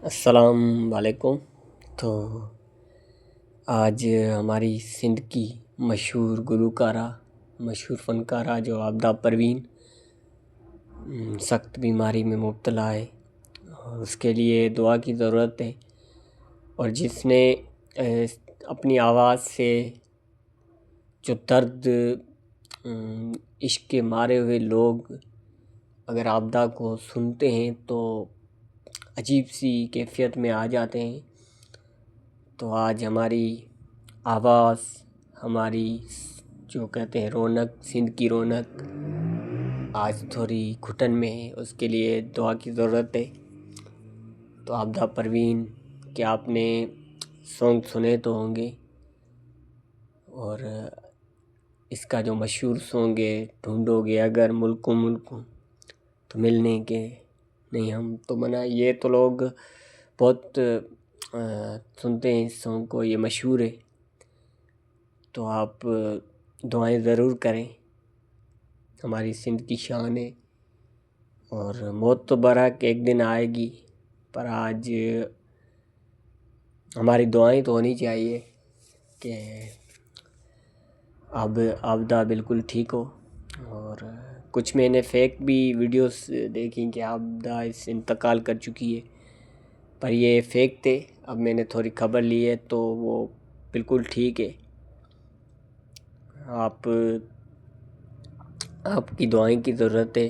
السلام علیکم۔ تو آج ہماری سندھ کی مشہور گلوکارہ، مشہور فنکارہ جو عابدہ پروین سخت بیماری میں مبتلا ہے، اس کے لیے دعا کی ضرورت ہے، اور جس نے اپنی آواز سے جو درد عشق کے مارے ہوئے لوگ اگر عابدہ کو سنتے ہیں تو عجیب سی کیفیت میں آ جاتے ہیں، تو آج ہماری آواز، ہماری جو کہتے ہیں رونق، سندھ کی رونق آج تھوڑی گھٹن میں ہے، اس کے لیے دعا کی ضرورت ہے۔ تو عابدہ پروین کہ آپ نے سانگ سنے تو ہوں گے، اور اس کا جو مشہور سانگ ہے ڈھونڈو گے اگر ملکوں ملکوں تو ملنے کے نہیں ہم تو منع، یہ تو لوگ بہت سنتے ہیں اس سانگ کو، یہ مشہور ہے، تو آپ دعائیں ضرور کریں، ہماری سندھ کی شان ہے، اور موت تو برحق ایک دن آئے گی، پر آج ہماری دعائیں تو ہونی چاہیے کہ عابدہ بالکل ٹھیک ہو۔ اور کچھ میں نے فیک بھی ویڈیوز دیکھیں کہ عابدہ اس انتقال کر چکی ہے، پر یہ فیک تھے، اب میں نے تھوڑی خبر لی ہے تو وہ بالکل ٹھیک ہے۔ آپ کی دعائیں کی ضرورت ہے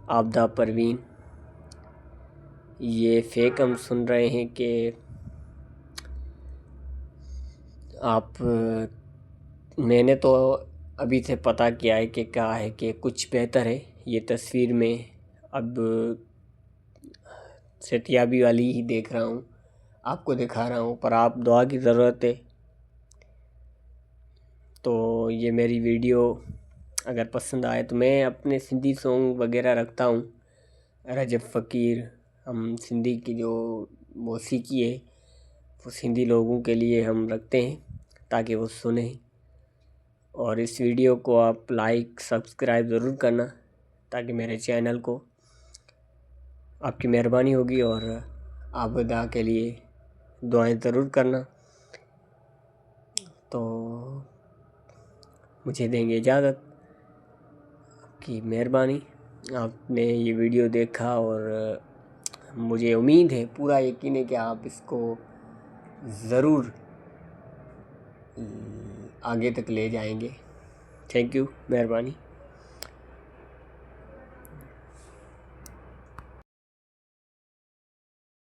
عابدہ پروین۔ یہ فیک ہم سن رہے ہیں کہ میں نے تو ابھی سے پتہ کیا ہے کہ کیا ہے کہ کچھ بہتر ہے، یہ تصویر میں اب صحتیابی والی ہی دیکھ رہا ہوں، آپ کو دکھا رہا ہوں، پر آپ دعا کی ضرورت ہے۔ تو یہ میری ویڈیو اگر پسند آئے تو میں اپنے سندھی سانگ وغیرہ رکھتا ہوں، رجب فقیر، ہم سندھی کی جو موسیقی ہے وہ سندھی لوگوں کے لیے ہم رکھتے ہیں تاکہ وہ سنیں، اور اس ویڈیو کو آپ لائک سبسکرائب ضرور کرنا تاکہ میرے چینل کو آپ کی مہربانی ہوگی، اور عابدہ کے لیے دعائیں ضرور کرنا۔ تو مجھے دیں گے اجازت، آپ کی مہربانی، آپ نے یہ ویڈیو دیکھا، اور مجھے امید ہے، پورا یقین ہے کہ آپ اس کو ضرور آگے تک لے جائیں گے۔ تھینک یو، مہربانی۔